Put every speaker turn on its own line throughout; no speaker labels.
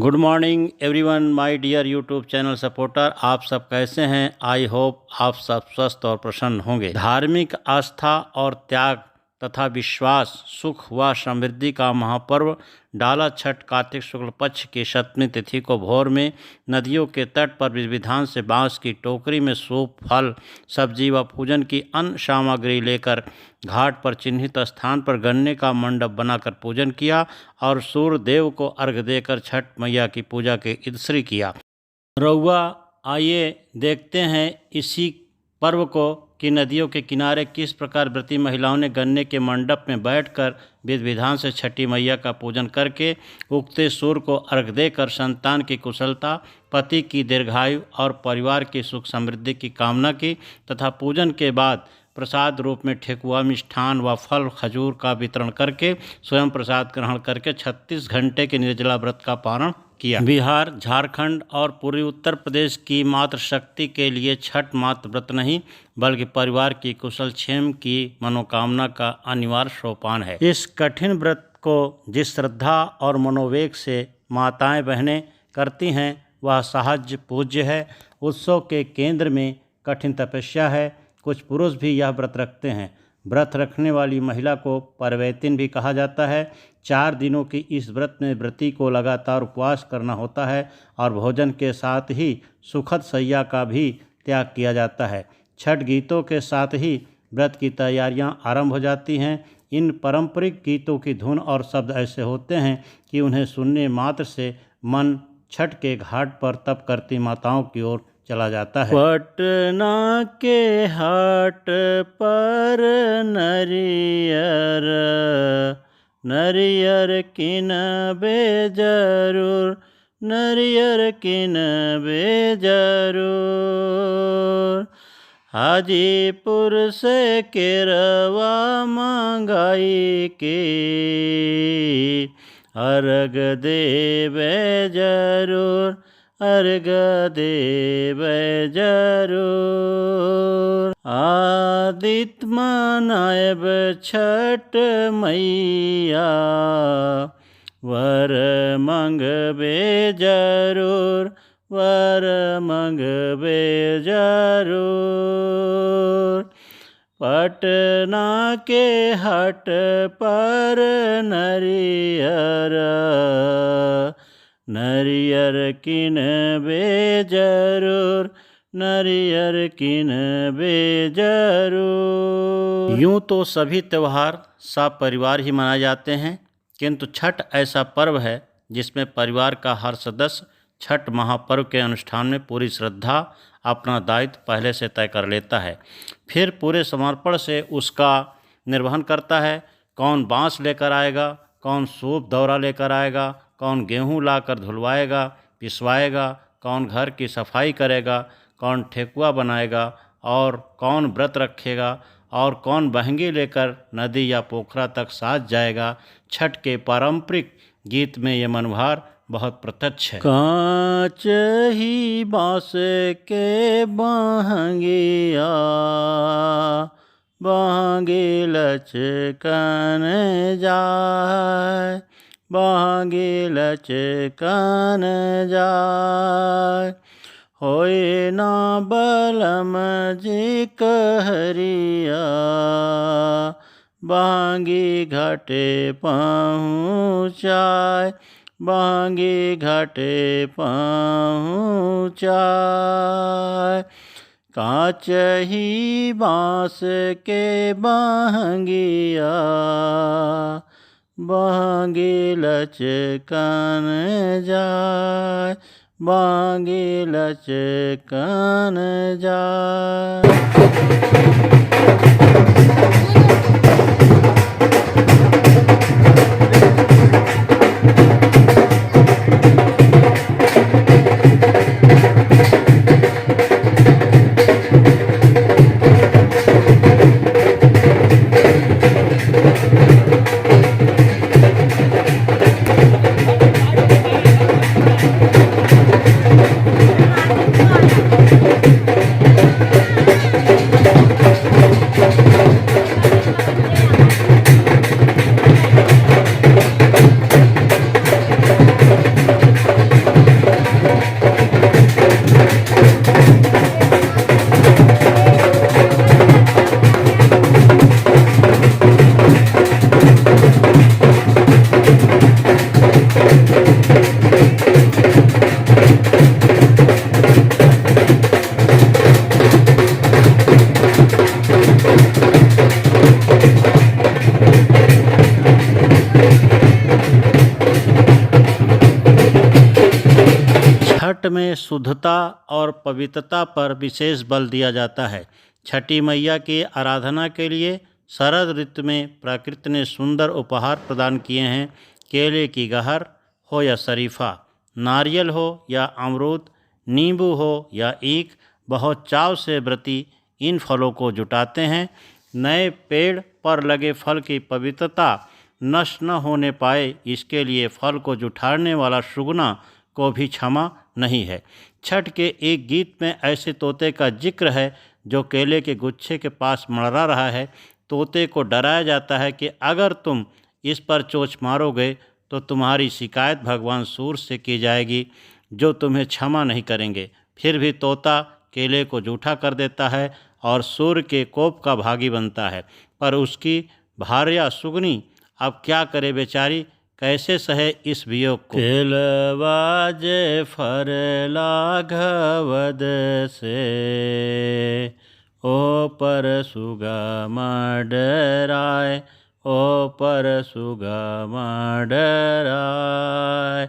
Good morning everyone, my dear YouTube channel supporter. आप सब कैसे हैं? आई होप आप सब स्वस्थ और प्रसन्न होंगे। धार्मिक आस्था और त्याग तथा विश्वास, सुख व समृद्धि का महापर्व डाला छठ कार्तिक शुक्ल पक्ष की सप्तमी तिथि को भोर में नदियों के तट पर विधि विधान से बांस की टोकरी में सूप, फल, सब्जी व पूजन की अन्य सामग्री लेकर घाट पर चिन्हित स्थान पर गन्ने का मंडप बनाकर पूजन किया और सूर्य देव को अर्घ्य देकर छठ मैया की पूजा के इदश्री किया। रउआ आइए देखते हैं इसी पर्व को कि नदियों के किनारे किस प्रकार व्रती महिलाओं ने गन्ने के मंडप में बैठकर विधि विधान से छठी मैया का पूजन करके उगते सूर्य को अर्घ्य देकर संतान की कुशलता, पति की दीर्घायु और परिवार की सुख समृद्धि की कामना की तथा पूजन के बाद प्रसाद रूप में ठेकुआ, मिष्ठान व फल खजूर का वितरण करके स्वयं प्रसाद ग्रहण करके 36 घंटे के निर्जला व्रत का पारण किया। बिहार, झारखंड और पूर्वी उत्तर प्रदेश की मातृशक्ति के लिए छठ मात्र व्रत नहीं बल्कि परिवार की कुशल क्षेम की मनोकामना का अनिवार्य सोपान है। इस कठिन व्रत को जिस श्रद्धा और मनोवेग से माताएं बहनें करती हैं वह सहज पूज्य है। उत्सव के केंद्र में कठिन तपस्या है। कुछ पुरुष भी यह व्रत रखते हैं। व्रत रखने वाली महिला को परवैतिन भी कहा जाता है। 4 दिनों की इस व्रत में व्रती को लगातार उपवास करना होता है और भोजन के साथ ही सुखद शैया का भी त्याग किया जाता है। छठ गीतों के साथ ही व्रत की तैयारियां आरंभ हो जाती हैं। इन पारंपरिक गीतों की धुन और शब्द ऐसे होते हैं कि उन्हें सुनने मात्र से मन छठ के घाट पर तप करती माताओं की ओर चला जाता है। पटना के हाट पर नरियर किनबे जरूर, नरियर किनबे जरूर। हाजीपुर से केरवा मंगाई के अर्घ देवे जरूर, अर्घ देवे जरूर। आदित्य मनायब छठ मैया, वर मंगबे जरूर, वर मंगबे जरूर। पटना के हाट पर नरियर किनबे जरूर, नरियर किनबे जरूर। यूँ तो सभी त्यौहार सब परिवार ही मनाए जाते हैं, किंतु छठ ऐसा पर्व है जिसमें परिवार का हर सदस्य छठ महापर्व के अनुष्ठान में पूरी श्रद्धा अपना दायित्व पहले से तय कर लेता है, फिर पूरे समर्पण से उसका निर्वहन करता है। कौन बांस लेकर आएगा, कौन सूप दौरा लेकर आएगा, कौन गेहूं लाकर धुलवाएगा पिसवाएगा, कौन घर की सफाई करेगा, कौन ठेकुआ बनाएगा और कौन व्रत रखेगा और कौन बहंगी लेकर नदी या पोखरा तक साथ जाएगा। छठ के पारंपरिक गीत में ये मनभार बहुत प्रत्यक्ष है। कांच ही बांस के बहंगिया, बहंगी लचकन जाए, बहंगी लचकन जाए। होए ना बलम जी कहरिया, बहंगी घाटे पहुँचाए, बहंगी घाटे पहुँचाए। कांच ही बांस के बहंगिया, बहंगी लचकन जाए, बहंगी लचकन जाए। छठ में शुद्धता और पवित्रता पर विशेष बल दिया जाता है। छठी मैया की आराधना के लिए शरद ऋतु में प्रकृति ने सुंदर उपहार प्रदान किए हैं। केले की गहर हो या शरीफा, नारियल हो या अमरूद, नींबू हो या ईख, बहुत चाव से व्रती इन फलों को जुटाते हैं। नए पेड़ पर लगे फल की पवित्रता नष्ट न होने पाए, इसके लिए फल को जुठाने वाला सुगना को भी क्षमा नहीं है। छठ के एक गीत में ऐसे तोते का जिक्र है जो केले के गुच्छे के पास मंडरा रहा है। तोते को डराया जाता है कि अगर तुम इस पर चोंच मारोगे तो तुम्हारी शिकायत भगवान सूर्य से की जाएगी, जो तुम्हें क्षमा नहीं करेंगे। फिर भी तोता केले को जूठा कर देता है और सूर्य के कोप का भागी बनता है। पर उसकी भार्या सुगनी अब क्या करे बेचारी, कैसे सहे इस वियोग को। केलवाजे फर लाघवद से, ओ पर सुगा मडराय, ओ पर सुगा मडराय।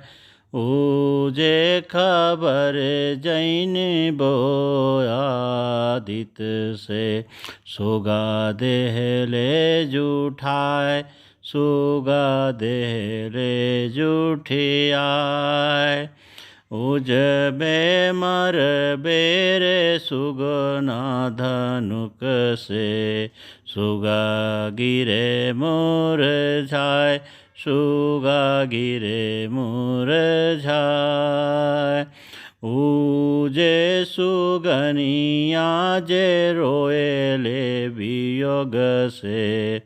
ऊजे खबर जैन बोयादित से, सुगा देहले जूठाय, सुगा देहले जूठियाय। उजबे मर बेरे सुगना धनुक से, सुगा गिरे मुरझाय, सुगा गिरे मुरझाय। ऊजे सुगनिया जे रोएले वियोग से,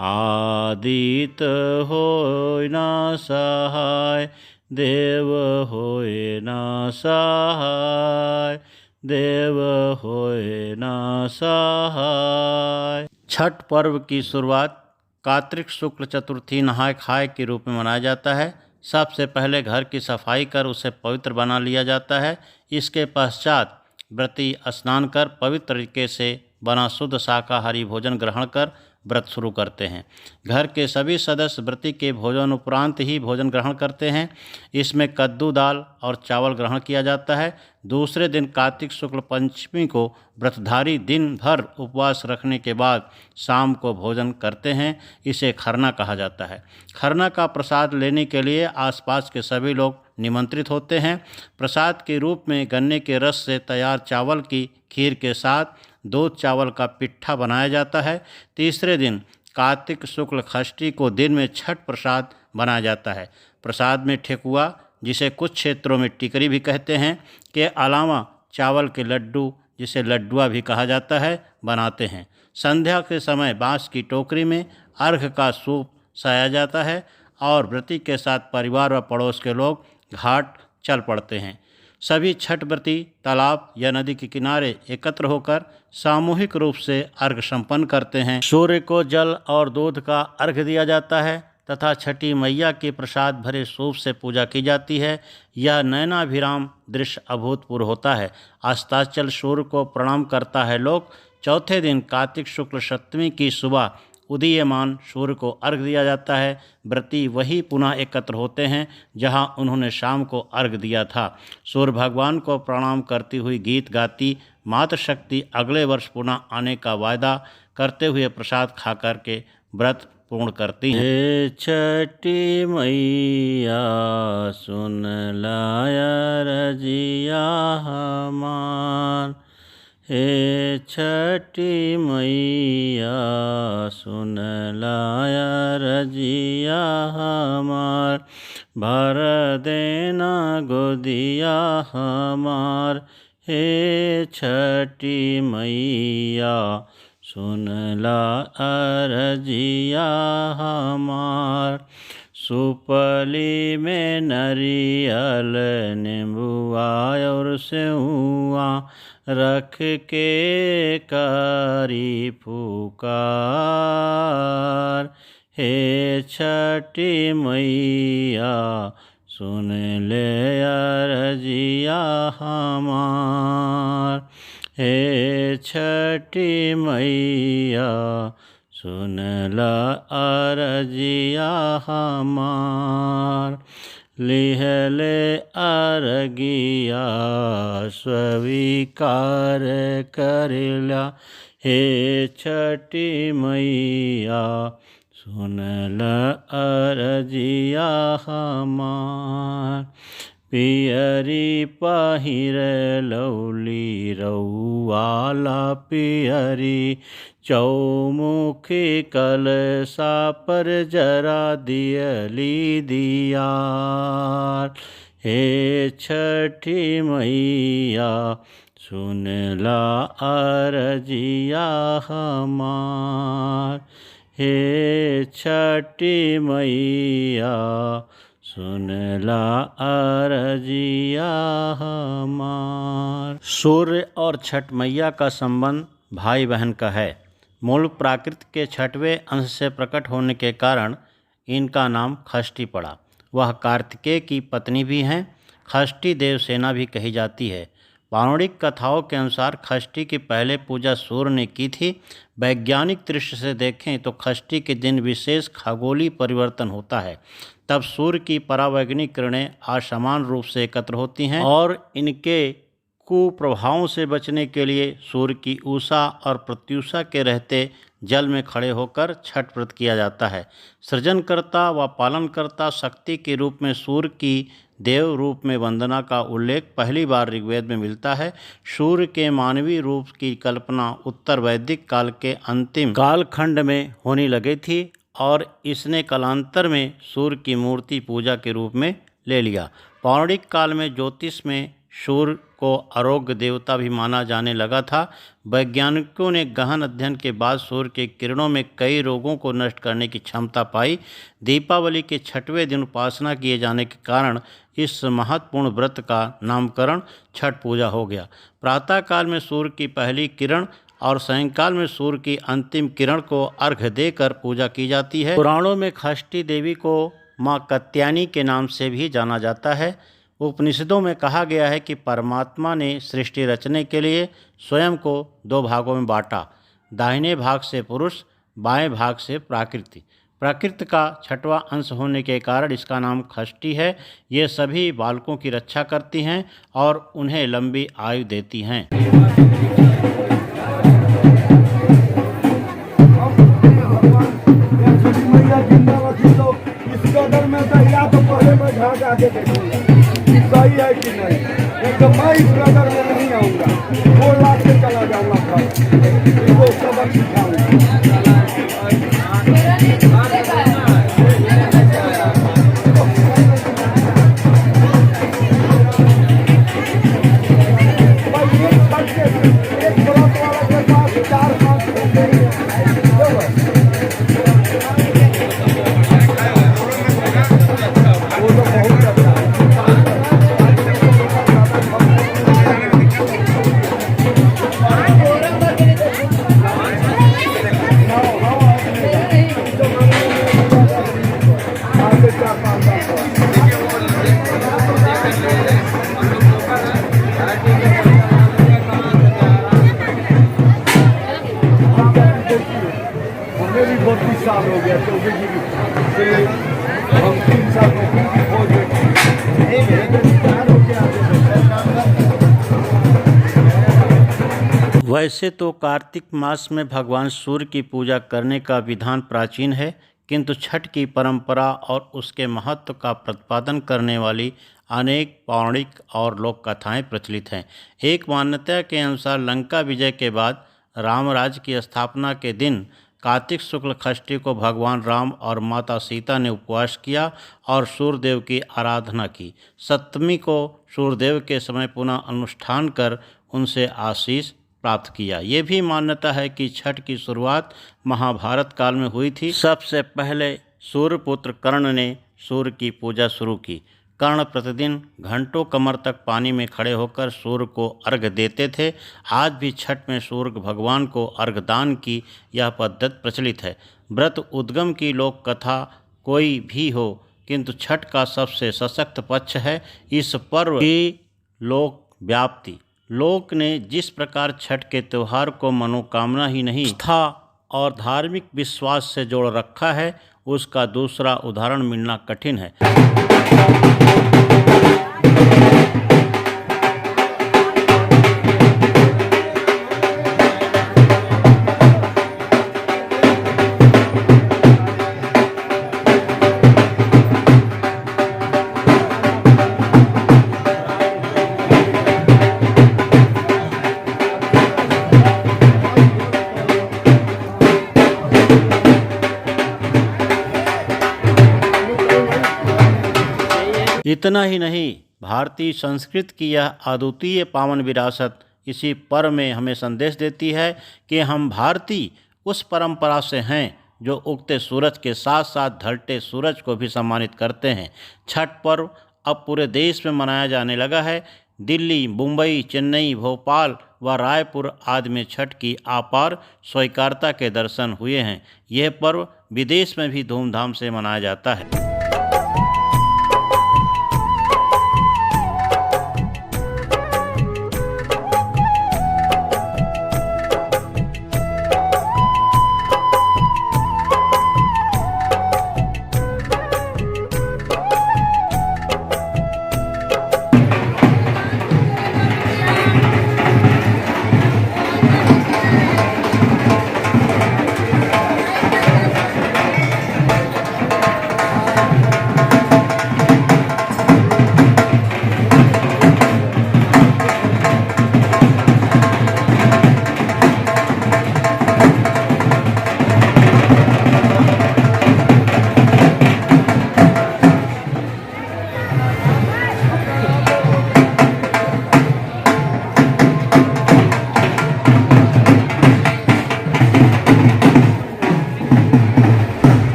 आदित होय ना सहाय, देव होय ना सहाय, देव होय ना सहाय। छठ पर्व की शुरुआत कार्तिक शुक्ल चतुर्थी नहाय खाए के रूप में मनाया जाता है। सबसे पहले घर की सफाई कर उसे पवित्र बना लिया जाता है। इसके पश्चात व्रती स्नान कर पवित्र तरीके से बना शुद्ध शाकाहारी भोजन ग्रहण कर व्रत शुरू करते हैं। घर के सभी सदस्य व्रती के भोजन उपरांत ही भोजन ग्रहण करते हैं। इसमें कद्दू दाल और चावल ग्रहण किया जाता है। दूसरे दिन कार्तिक शुक्ल पंचमी को व्रतधारी दिन भर उपवास रखने के बाद शाम को भोजन करते हैं। इसे खरना कहा जाता है। खरना का प्रसाद लेने के लिए आसपास के सभी लोग निमंत्रित होते हैं। प्रसाद के रूप में गन्ने के रस से तैयार चावल की खीर के साथ दूध चावल का पिट्ठा बनाया जाता है। तीसरे दिन कार्तिक शुक्ल षष्ठी को दिन में छठ प्रसाद बनाया जाता है। प्रसाद में ठेकुआ, जिसे कुछ क्षेत्रों में टिकरी भी कहते हैं, के अलावा चावल के लड्डू, जिसे लड्डुआ भी कहा जाता है, बनाते हैं। संध्या के समय बांस की टोकरी में अर्घ का सूप साया जाता है और व्रती के साथ परिवार व पड़ोस के लोग घाट चल पड़ते हैं। सभी छठ व्रती तालाब या नदी के किनारे एकत्र होकर सामूहिक रूप से अर्घ संपन्न करते हैं। सूर्य को जल और दूध का अर्घ दिया जाता है तथा छठी मैया के प्रसाद भरे सूप से पूजा की जाती है। यह नयनाभिराम दृश्य अभूतपूर्व होता है। अस्ताचल सूर्य को प्रणाम करता है लोग। चौथे दिन कार्तिक शुक्ल सप्तमी की सुबह उदीयमान सूर्य को अर्घ दिया जाता है। व्रती वही पुनः एकत्र होते हैं जहां उन्होंने शाम को अर्घ दिया था। सूर्य भगवान को प्रणाम करती हुई गीत गाती मातृशक्ति अगले वर्ष पुनः आने का वायदा करते हुए प्रसाद खा कर के व्रत पूर्ण करती हैं। हे छठी मैया सुन लाया रजिया हमार, हे छठी मैया सुन लाया रजिया हमार, भर देना गोदिया हमार, हे छठी मैया सुन ला अरजिया हमार। सुपली में नरियल नींबुआ और सेउआ रख के करी पुकार, हे छठी मैया सुन ले अरजिया हमार, हे छठी मैया सुन ला अरजिया हमार। लिहले अरगिया स्वीकार करिला। हे छठी मैया सुनल अरजिया हमार। पियरी पहिर लौली रउआला पियरी चौमुखी कलसा पर जरा दियली दियार। हे छठी मैया सुनला अरजिया हमार। हे छठी मैया सुनला अरजिया हमार। सूर्य और छठ मैया का संबंध भाई बहन का है। मूल प्राकृत के छठवें अंश से प्रकट होने के कारण इनका नाम षष्ठी पड़ा। वह कार्तिकेय की पत्नी भी हैं। षष्ठी देवसेना भी कही जाती है। पौराणिक कथाओं के अनुसार षष्ठी की पहले पूजा सूर्य ने की थी। वैज्ञानिक दृष्टि से देखें तो षष्ठी के दिन विशेष खगोलीय परिवर्तन होता है। तब सूर्य की परावैगनिक किरणें असमान रूप से एकत्र होती हैं और इनके कुप्रभावों से बचने के लिए सूर्य की उषा और प्रत्युषा के रहते जल में खड़े होकर छठ व्रत किया जाता है। सृजनकर्ता व पालनकर्ता शक्ति के रूप में सूर्य की देव रूप में वंदना का उल्लेख पहली बार ऋग्वेद में मिलता है। सूर्य के मानवीय रूप की कल्पना उत्तर वैदिक काल के अंतिम कालखंड में होने लगी थी और इसने कालांतर में सूर्य की मूर्ति पूजा के रूप में ले लिया। पौराणिक काल में ज्योतिष में सूर्य को आरोग्य देवता भी माना जाने लगा था। वैज्ञानिकों ने गहन अध्ययन के बाद सूर्य के किरणों में कई रोगों को नष्ट करने की क्षमता पाई। दीपावली के छठवें दिन उपासना किए जाने के कारण इस महत्वपूर्ण व्रत का नामकरण छठ पूजा हो गया। प्रातः काल में सूर्य की पहली किरण और सायंकाल में सूर्य की अंतिम किरण को अर्घ्य देकर पूजा की जाती है। पुराणों में षष्ठी देवी को माँ कात्यायनी के नाम से भी जाना जाता है। उपनिषदों में कहा गया है कि परमात्मा ने सृष्टि रचने के लिए स्वयं को दो भागों में बांटा। दाहिने भाग से पुरुष, बाएं भाग से प्रकृति। प्रकृति का छठवां अंश होने के कारण इसका नाम षष्ठी है। ये सभी बालकों की रक्षा करती हैं और उन्हें लंबी आयु देती हैं।
इस कदर में तो या तो पहले मैं घर जाके देखूंगा सही है कि नहीं, नहीं तो मैं इस कदर में नहीं आऊँगा। 2 लाख से चला जाऊँगा घर, इसको सबक सिखाऊंगा।
वैसे तो कार्तिक मास में भगवान सूर्य की पूजा करने का विधान प्राचीन है, किंतु छठ की परंपरा और उसके महत्व का प्रतिपादन करने वाली अनेक पौराणिक और लोक कथाएँ प्रचलित हैं। एक मान्यता के अनुसार लंका विजय के बाद रामराज की स्थापना के दिन कार्तिक शुक्ल षष्ठी को भगवान राम और माता सीता ने उपवास किया और सूर्यदेव की आराधना की। सप्तमी को सूर्यदेव के समय पुनः अनुष्ठान कर उनसे आशीष प्राप्त किया। ये भी मान्यता है कि छठ की शुरुआत महाभारत काल में हुई थी। सबसे पहले सूर्यपुत्र कर्ण ने सूर्य की पूजा शुरू की। कर्ण प्रतिदिन घंटों कमर तक पानी में खड़े होकर सूर्य को अर्घ्य देते थे। आज भी छठ में सूर्य भगवान को अर्घ्यदान की यह पद्धति प्रचलित है। व्रत उद्गम की लोक कथा कोई भी हो, किंतु छठ का सबसे सशक्त पक्ष है इस पर्व की लोक व्याप्ति। लोक ने जिस प्रकार छठ के त्यौहार को मनोकामना ही नहीं आस्था और धार्मिक विश्वास से जोड़ रखा है, उसका दूसरा उदाहरण मिलना कठिन है। इतना ही नहीं, भारतीय संस्कृति की यह अद्वितीय पावन विरासत इसी पर्व में हमें संदेश देती है कि हम भारतीय उस परंपरा से हैं जो उगते सूरज के साथ साथ ढलते सूरज को भी सम्मानित करते हैं। छठ पर्व अब पूरे देश में मनाया जाने लगा है। दिल्ली, मुंबई, चेन्नई, भोपाल व रायपुर आदि में छठ की अपार स्वीकार्यता के दर्शन हुए हैं। यह पर्व विदेश में भी धूमधाम से मनाया जाता है।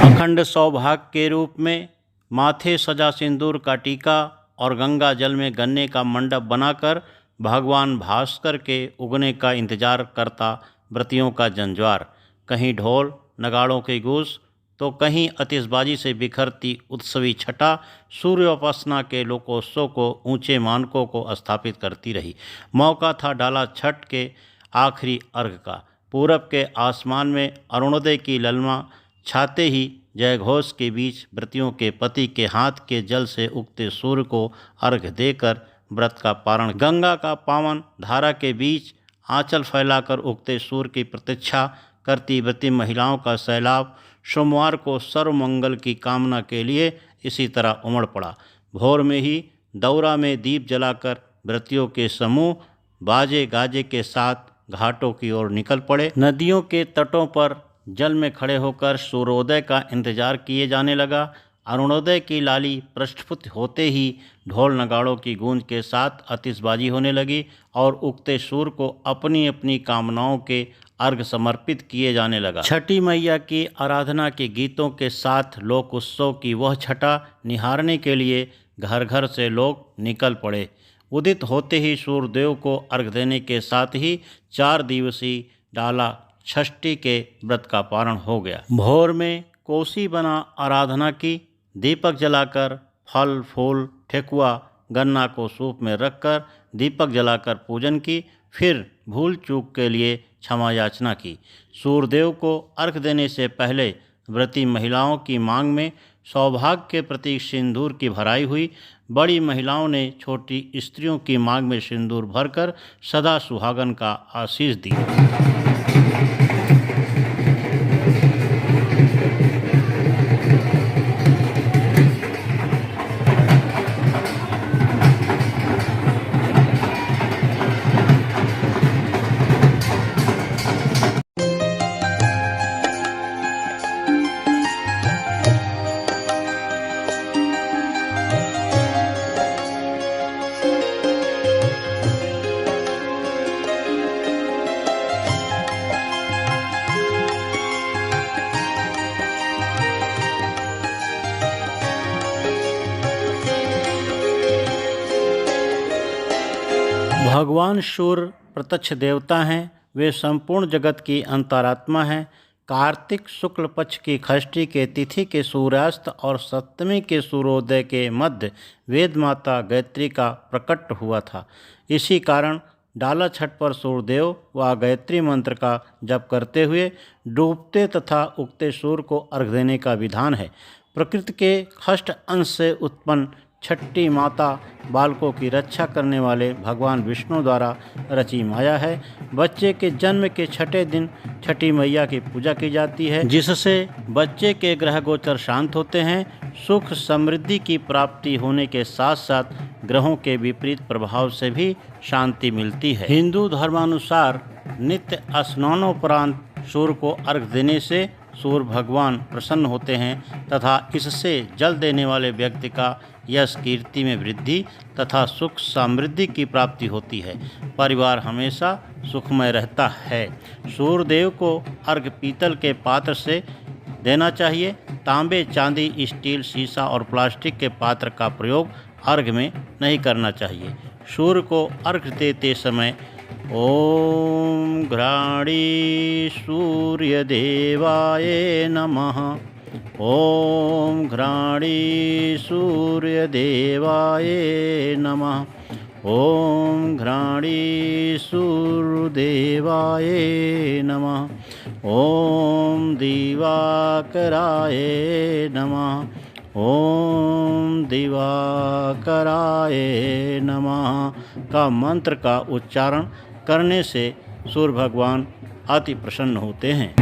अखंड सौभाग्य के रूप में माथे सजा सिंदूर का टीका और गंगा जल में गन्ने का मंडप बनाकर भगवान भास्कर के उगने का इंतजार करता व्रतियों का जंजवार। कहीं ढोल नगाड़ों की गूंज तो कहीं आतिशबाजी से बिखरती उत्सवी छटा सूर्य उपासना के लोकोत्सव को ऊंचे मानकों को स्थापित करती रही। मौका था डाला छठ के आखिरी अर्घ का। पूरब के आसमान में अरुणोदय की ललमा छाते ही जयघोष के बीच व्रतियों के पति के हाथ के जल से उगते सूर्य को अर्घ देकर व्रत का पारण। गंगा का पावन धारा के बीच आंचल फैलाकर उगते सूर्य की प्रतीक्षा करती व्रती महिलाओं का सैलाब सोमवार को सर्वमंगल की कामना के लिए इसी तरह उमड़ पड़ा। भोर में ही दौरा में दीप जलाकर व्रतियों के समूह बाजे गाजे के साथ घाटों की ओर निकल पड़े। नदियों के तटों पर जल में खड़े होकर सूर्योदय का इंतजार किए जाने लगा। अरुणोदय की लाली प्रस्फुट होते ही ढोल नगाड़ों की गूंज के साथ आतिशबाजी होने लगी और उगते सूर्य को अपनी अपनी कामनाओं के अर्घ समर्पित किए जाने लगा। छठी मैया की आराधना के गीतों के साथ लोक उत्सव की वह छटा निहारने के लिए घर घर से लोग निकल पड़े। उदित होते ही सूर्यदेव को अर्घ देने के साथ ही 4 दिवसीय डाला षष्ठी के व्रत का पारण हो गया। भोर में कोसी बना आराधना की, दीपक जलाकर फल फूल ठेकुआ गन्ना को सूप में रखकर दीपक जलाकर पूजन की, फिर भूल चूक के लिए क्षमा याचना की। सूर्यदेव को अर्घ देने से पहले व्रती महिलाओं की मांग में सौभाग्य के प्रतीक सिंदूर की भराई हुई। बड़ी महिलाओं ने छोटी स्त्रियों की मांग में सिंदूर भरकर सदा सुहागन का आशीष दी। भगवान सूर्य प्रत्यक्ष देवता हैं। वे संपूर्ण जगत की अंतरात्मा हैं। कार्तिक शुक्ल पक्ष की षष्ठी के तिथि के सूर्यास्त और सप्तमी के सूर्योदय के मध्य वेद माता गायत्री का प्रकट हुआ था। इसी कारण डाला छठ पर सूर्यदेव व गायत्री मंत्र का जप करते हुए डूबते तथा उगते सूर्य को अर्घ देने का विधान है। प्रकृति के षष्ठ अंश से उत्पन्न छठी माता बालकों की रक्षा करने वाले भगवान विष्णु द्वारा रची माया है। बच्चे के जन्म के छठे दिन छठी मैया की पूजा की जाती है, जिससे बच्चे के ग्रह गोचर शांत होते हैं। सुख समृद्धि की प्राप्ति होने के साथ साथ ग्रहों के विपरीत प्रभाव से भी शांति मिलती है। हिंदू धर्मानुसार नित्य स्नानोपरांत सूर्य को अर्घ्य देने से सूर्य भगवान प्रसन्न होते हैं तथा इससे जल देने वाले व्यक्ति का यश कीर्ति में वृद्धि तथा सुख समृद्धि की प्राप्ति होती है। परिवार हमेशा सुखमय रहता है। सूर्यदेव को अर्घ्य पीतल के पात्र से देना चाहिए। तांबे, चांदी, स्टील, शीशा और प्लास्टिक के पात्र का प्रयोग अर्घ्य में नहीं करना चाहिए। सूर्य को अर्घ्य देते समय ओम घ्राणी सूर्य देवाय नमः, ओम घ्राणी सूर्य देवाय नमः, ओम घ्राणी सूर्य देवाय नमः, ओम दिवाकराय नमः, ओम दिवाकराय नमः का मंत्र का उच्चारण करने से सूर्य भगवान अति प्रसन्न होते हैं।